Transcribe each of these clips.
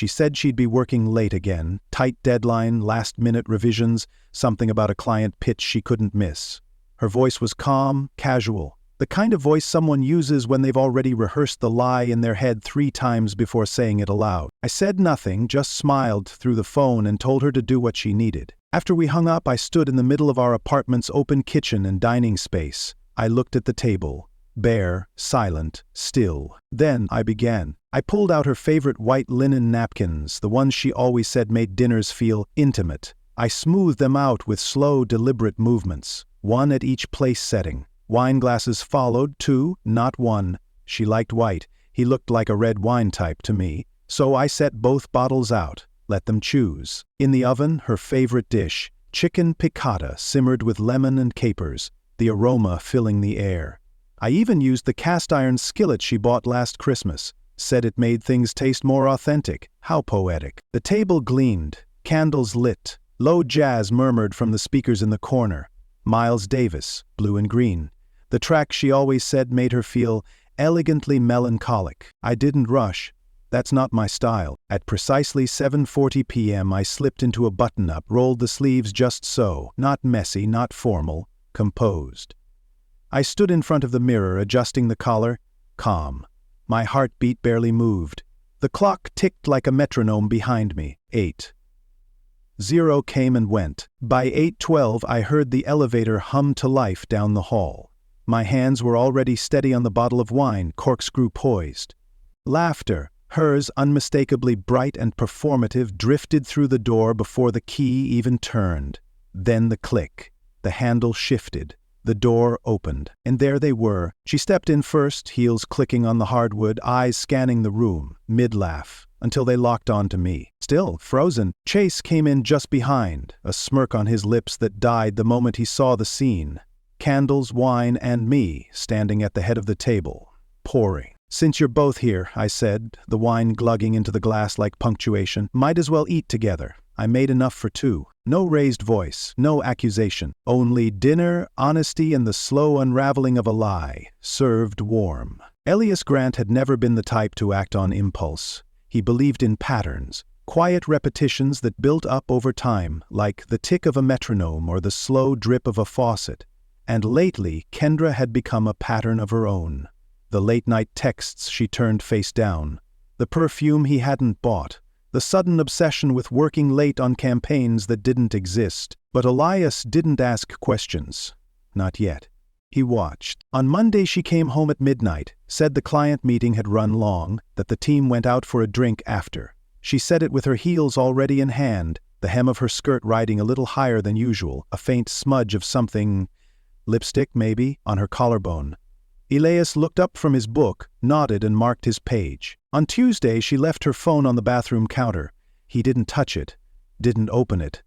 She said she'd be working late again, tight deadline, last-minute revisions, something about a client pitch she couldn't miss. Her voice was calm, casual, the kind of voice someone uses when they've already rehearsed the lie in their head 3 times before saying it aloud. I said nothing, just smiled through the phone and told her to do what she needed. After we hung up, I stood in the middle of our apartment's open kitchen and dining space. I looked at the table. Bare, silent, still. Then I began. I pulled out her favorite white linen napkins, the ones she always said made dinners feel intimate. I smoothed them out with slow, deliberate movements, one at each place setting. Wine glasses followed, 2, not 1. She liked white. He looked like a red wine type to me. So I set both bottles out, let them choose. In the oven, her favorite dish, chicken piccata simmered with lemon and capers, the aroma filling the air. I even used the cast-iron skillet she bought last Christmas. Said it made things taste more authentic. How poetic. The table gleamed, candles lit. Low jazz murmured from the speakers in the corner. Miles Davis, Blue and Green. The track she always said made her feel elegantly melancholic. I didn't rush. That's not my style. At precisely 7:40 p.m. I slipped into a button-up, rolled the sleeves just so, not messy, not formal, composed. I stood in front of the mirror, adjusting the collar, calm. My heartbeat barely moved. The clock ticked like a metronome behind me. 8. 0 came and went. By 8:12 I heard the elevator hum to life down the hall. My hands were already steady on the bottle of wine, corkscrew poised. Laughter, hers unmistakably bright and performative, drifted through the door before the key even turned. Then the click. The handle shifted. The door opened, and there they were. She stepped in first, heels clicking on the hardwood, eyes scanning the room, mid-laugh, until they locked onto me. Still frozen, Chase came in just behind, a smirk on his lips that died the moment he saw the scene. Candles, wine, and me standing at the head of the table, pouring. "Since you're both here," I said, the wine glugging into the glass like punctuation, "might as well eat together. I made enough for 2. No raised voice, no accusation. Only dinner, honesty, and the slow unraveling of a lie, served warm." Elias Grant had never been the type to act on impulse. He believed in patterns, quiet repetitions that built up over time, like the tick of a metronome or the slow drip of a faucet. And lately, Kendra had become a pattern of her own. The late-night texts she turned face down, the perfume he hadn't bought, the sudden obsession with working late on campaigns that didn't exist. But Elias didn't ask questions. Not yet. He watched. On Monday she came home at midnight, said the client meeting had run long, that the team went out for a drink after. She said it with her heels already in hand, the hem of her skirt riding a little higher than usual, a faint smudge of something, lipstick maybe, on her collarbone. Elias looked up from his book, nodded and marked his page. On Tuesday she left her phone on the bathroom counter. He didn't touch it, didn't open it.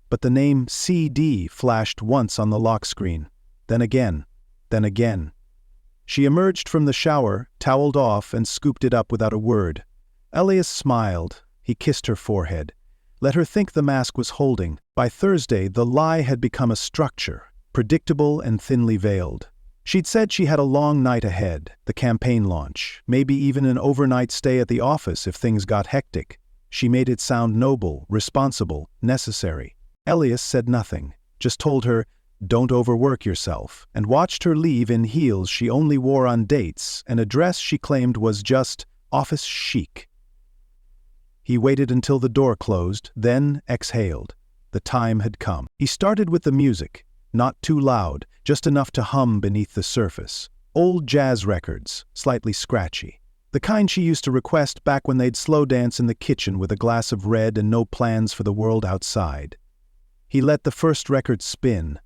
But the name CD flashed once on the lock screen. Then again, then again. She emerged from the shower, toweled off, and scooped it up without a word. Elias smiled. He kissed her forehead. Let her think the mask was holding. By Thursday, the lie had become a structure, predictable and thinly veiled. She'd said she had a long night ahead, the campaign launch, maybe even an overnight stay at the office if things got hectic. She made it sound noble, responsible, necessary. Elias said nothing, just told her, "Don't overwork yourself," and watched her leave in heels she only wore on dates, and a dress she claimed was just office chic. He waited until the door closed, then exhaled. The time had come. He started with the music. Not too loud, just enough to hum beneath the surface. Old jazz records, slightly scratchy. The kind she used to request back when they'd slow dance in the kitchen with a glass of red and no plans for the world outside. He let the first record spin,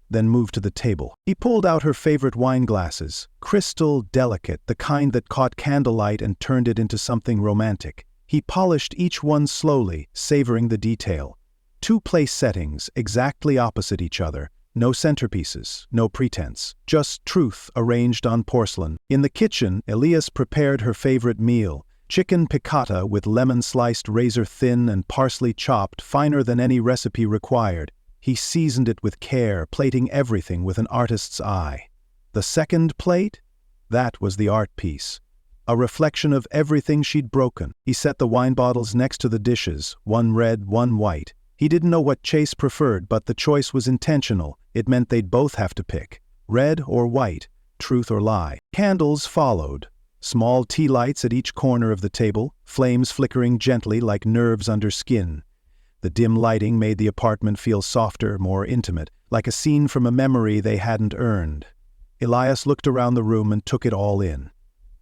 then moved to the table. He pulled out her favorite wine glasses, crystal, delicate, the kind that caught candlelight and turned it into something romantic. He polished each one slowly, savoring the detail. 2 place settings, exactly opposite each other. No centerpieces, no pretense, just truth arranged on porcelain. In the kitchen, Elias prepared her favorite meal, chicken piccata with lemon sliced razor thin and parsley chopped finer than any recipe required. He seasoned it with care, plating everything with an artist's eye. The second plate? That was the art piece. a reflection of everything she'd broken. He set the wine bottles next to the dishes, one red, one white. He didn't know what Chase preferred, but the choice was intentional. It meant they'd both have to pick. Red or white, truth or lie. Candles followed. Small tea lights at each corner of the table, flames flickering gently like nerves under skin. The dim lighting made the apartment feel softer, more intimate, like a scene from a memory they hadn't earned. Elias looked around the room and took it all in.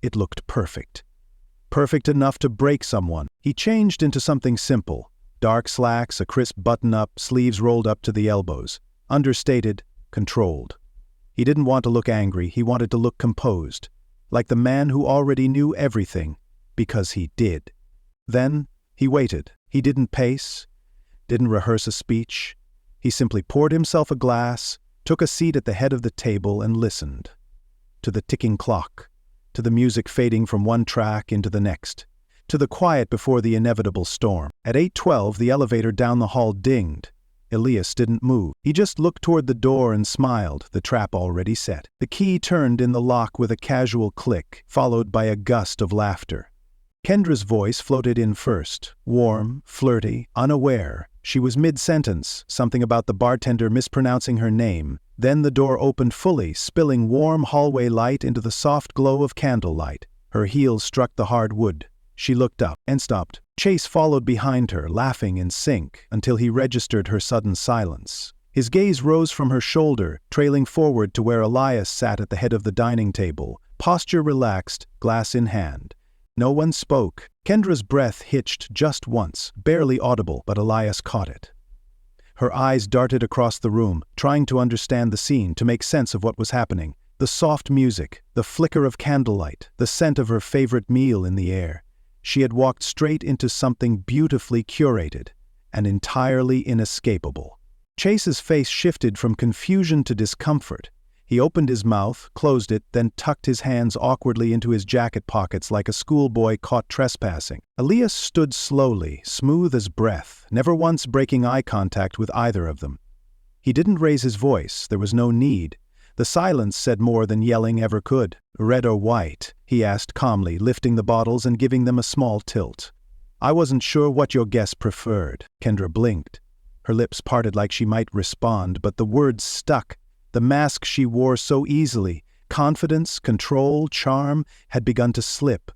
It looked perfect. Perfect enough to break someone. He changed into something simple. Dark slacks, a crisp button-up, sleeves rolled up to the elbows. Understated, controlled. He didn't want to look angry, he wanted to look composed. Like the man who already knew everything, because he did. Then, he waited. He didn't pace, didn't rehearse a speech. He simply poured himself a glass, took a seat at the head of the table and listened. To the ticking clock, to the music fading from one track into the next, to the quiet before the inevitable storm. At 8:12, the elevator down the hall dinged. Elias didn't move. He just looked toward the door and smiled, the trap already set. The key turned in the lock with a casual click, followed by a gust of laughter. Kendra's voice floated in first, warm, flirty, unaware. She was mid-sentence, something about the bartender mispronouncing her name. Then the door opened fully, spilling warm hallway light into the soft glow of candlelight. Her heels struck the hard wood. She looked up and stopped. Chase followed behind her, laughing in sync, until he registered her sudden silence. His gaze rose from her shoulder, trailing forward to where Elias sat at the head of the dining table, posture relaxed, glass in hand. No one spoke. Kendra's breath hitched just once, barely audible, but Elias caught it. Her eyes darted across the room, trying to understand the scene, to make sense of what was happening. The soft music, the flicker of candlelight, the scent of her favorite meal in the air. She had walked straight into something beautifully curated and entirely inescapable. Chase's face shifted from confusion to discomfort. He opened his mouth, closed it, then tucked his hands awkwardly into his jacket pockets like a schoolboy caught trespassing. Elias stood slowly, smooth as breath, never once breaking eye contact with either of them. He didn't raise his voice, there was no need. The silence said more than yelling ever could. "Red or white?" he asked calmly, lifting the bottles and giving them a small tilt. "I wasn't sure what your guest preferred." Kendra blinked. Her lips parted like she might respond, but the words stuck. The mask she wore so easily, confidence, control, charm, had begun to slip.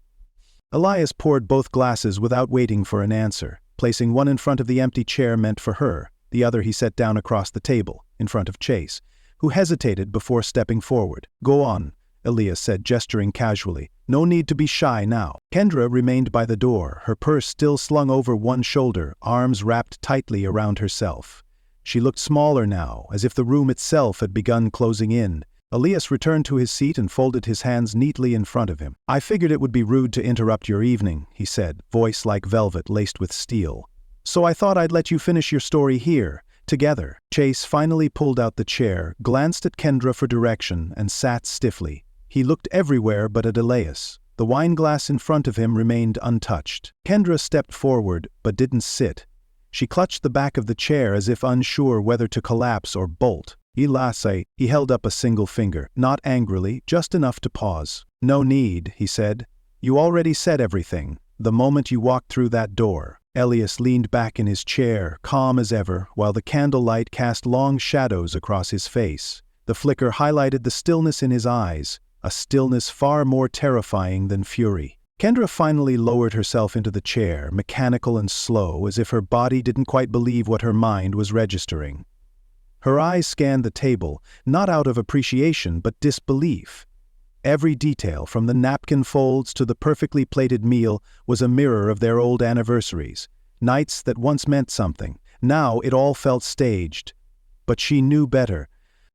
Elias poured both glasses without waiting for an answer. Placing one in front of the empty chair meant for her. The other he set down across the table, in front of Chase, who hesitated before stepping forward. "Go on," Elias said, gesturing casually. "No need to be shy now." Kendra remained by the door, her purse still slung over one shoulder, arms wrapped tightly around herself. She looked smaller now, as if the room itself had begun closing in. Elias returned to his seat and folded his hands neatly in front of him. "I figured it would be rude to interrupt your evening," he said, voice like velvet laced with steel. "So I thought I'd let you finish your story here, together." Chase finally pulled out the chair, glanced at Kendra for direction, and sat stiffly. He looked everywhere but at Elias. The wine glass in front of him remained untouched. Kendra stepped forward, but didn't sit. She clutched the back of the chair as if unsure whether to collapse or bolt. "Elias," he held up a single finger, not angrily, just enough to pause. "No need," he said. "You already said everything, the moment you walked through that door." Elias leaned back in his chair, calm as ever, while the candlelight cast long shadows across his face. The flicker highlighted the stillness in his eyes, a stillness far more terrifying than fury. Kendra finally lowered herself into the chair, mechanical and slow, as if her body didn't quite believe what her mind was registering. Her eyes scanned the table, not out of appreciation but disbelief. Every detail, from the napkin folds to the perfectly plated meal, was a mirror of their old anniversaries. Nights that once meant something. Now it all felt staged. But she knew better.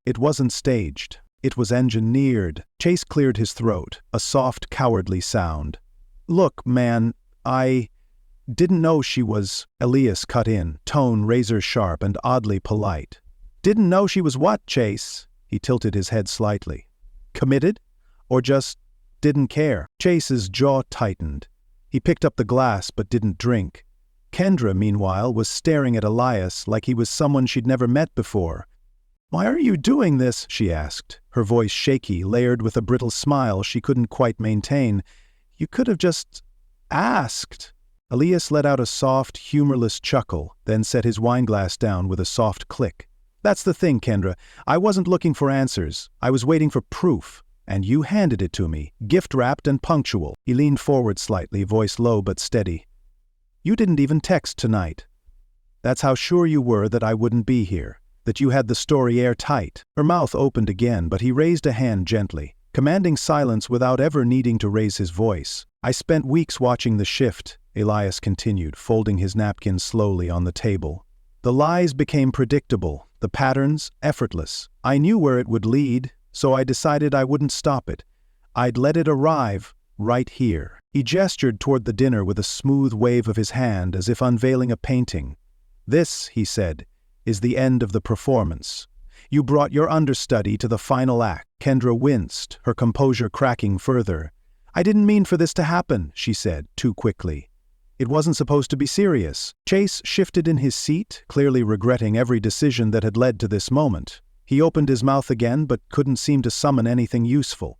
It wasn't staged. It was engineered. Chase cleared his throat, a soft, cowardly sound. "Look, man, I didn't know she was..." Elias cut in, tone razor-sharp and oddly polite. "Didn't know she was what, Chase?" He tilted his head slightly. "Committed? Or just didn't care?" Chase's jaw tightened. He picked up the glass but didn't drink. Kendra, meanwhile, was staring at Elias like he was someone she'd never met before. "Why are you doing this?" she asked, her voice shaky, layered with a brittle smile she couldn't quite maintain. You could have just asked. Elias let out a soft, humorless chuckle, then set his wineglass down with a soft click. That's the thing, Kendra. I wasn't looking for answers. I was waiting for proof. And you handed it to me, gift-wrapped and punctual. He leaned forward slightly, voice low but steady. You didn't even text tonight. That's how sure you were that I wouldn't be here, that you had the story airtight. Her mouth opened again, but he raised a hand gently, commanding silence without ever needing to raise his voice. I spent weeks watching the shift, Elias continued, folding his napkin slowly on the table. The lies became predictable, the patterns effortless. I knew where it would lead, so I decided I wouldn't stop it. I'd let it arrive right here. He gestured toward the dinner with a smooth wave of his hand as if unveiling a painting. This, he said, is the end of the performance. You brought your understudy to the final act. Kendra winced, her composure cracking further. I didn't mean for this to happen, she said, too quickly. It wasn't supposed to be serious. Chase shifted in his seat, clearly regretting every decision that had led to this moment. He opened his mouth again but couldn't seem to summon anything useful.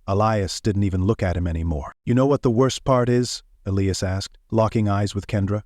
Elias didn't even look at him anymore. You know what the worst part is? Elias asked, locking eyes with Kendra.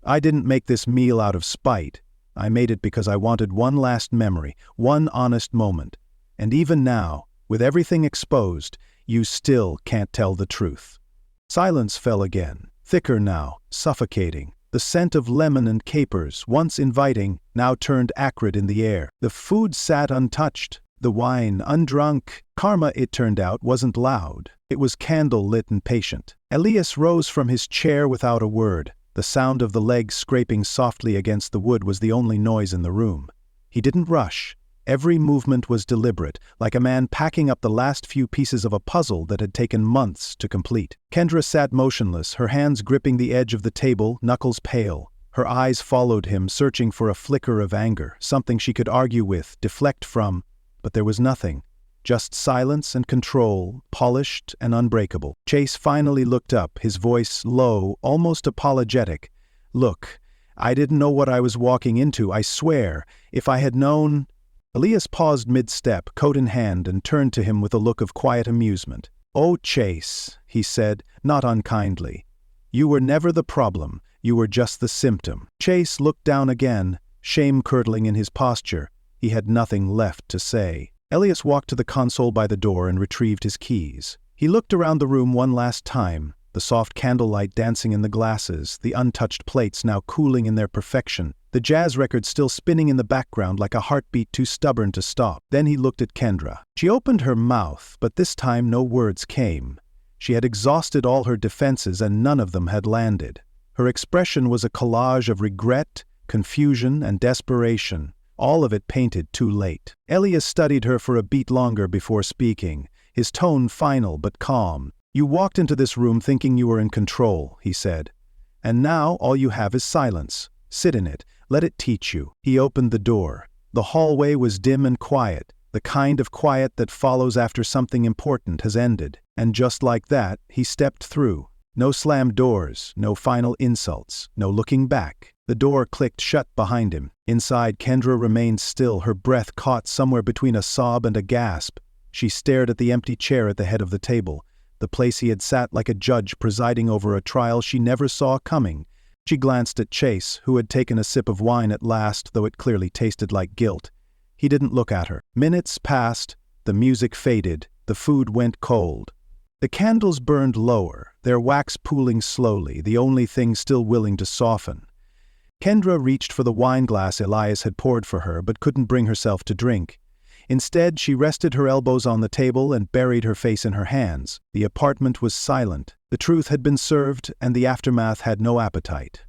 I didn't make this meal out of spite. I made it because I wanted one last memory, one honest moment. And even now, with everything exposed, you still can't tell the truth. Silence fell again, thicker now, suffocating. The scent of lemon and capers, once inviting, now turned acrid in the air. The food sat untouched, the wine undrunk. Karma, it turned out, wasn't loud. It was candlelit and patient. Elias rose from his chair without a word. The sound of the legs scraping softly against the wood was the only noise in the room. He didn't rush. Every movement was deliberate, like a man packing up the last few pieces of a puzzle that had taken months to complete. Kendra sat motionless, her hands gripping the edge of the table, knuckles pale. Her eyes followed him, searching for a flicker of anger, something she could argue with, deflect from, but there was nothing. Just silence and control, polished and unbreakable. Chase finally looked up, his voice low, almost apologetic. Look, I didn't know what I was walking into, I swear. If I had known... Elias paused mid-step, coat in hand, and turned to him with a look of quiet amusement. Oh, Chase, he said, not unkindly. You were never the problem, you were just the symptom. Chase looked down again, shame curdling in his posture. He had nothing left to say. Elias walked to the console by the door and retrieved his keys. He looked around the room one last time, the soft candlelight dancing in the glasses, the untouched plates now cooling in their perfection, the jazz record still spinning in the background like a heartbeat too stubborn to stop. Then he looked at Kendra. She opened her mouth, but this time no words came. She had exhausted all her defenses and none of them had landed. Her expression was a collage of regret, confusion, and desperation, all of it painted too late. Elias studied her for a beat longer before speaking, his tone final but calm. You walked into this room thinking you were in control, he said. And now all you have is silence. Sit in it. Let it teach you. He opened the door. The hallway was dim and quiet, the kind of quiet that follows after something important has ended. And just like that, he stepped through. No slammed doors, no final insults, no looking back. The door clicked shut behind him. Inside, Kendra remained still, her breath caught somewhere between a sob and a gasp. She stared at the empty chair at the head of the table, the place he had sat like a judge presiding over a trial she never saw coming. She glanced at Chase, who had taken a sip of wine at last, though it clearly tasted like guilt. He didn't look at her. Minutes passed, the music faded, the food went cold. The candles burned lower, their wax pooling slowly, the only thing still willing to soften. Kendra reached for the wineglass Elias had poured for her, but couldn't bring herself to drink. Instead, she rested her elbows on the table and buried her face in her hands. The apartment was silent. The truth had been served, and the aftermath had no appetite.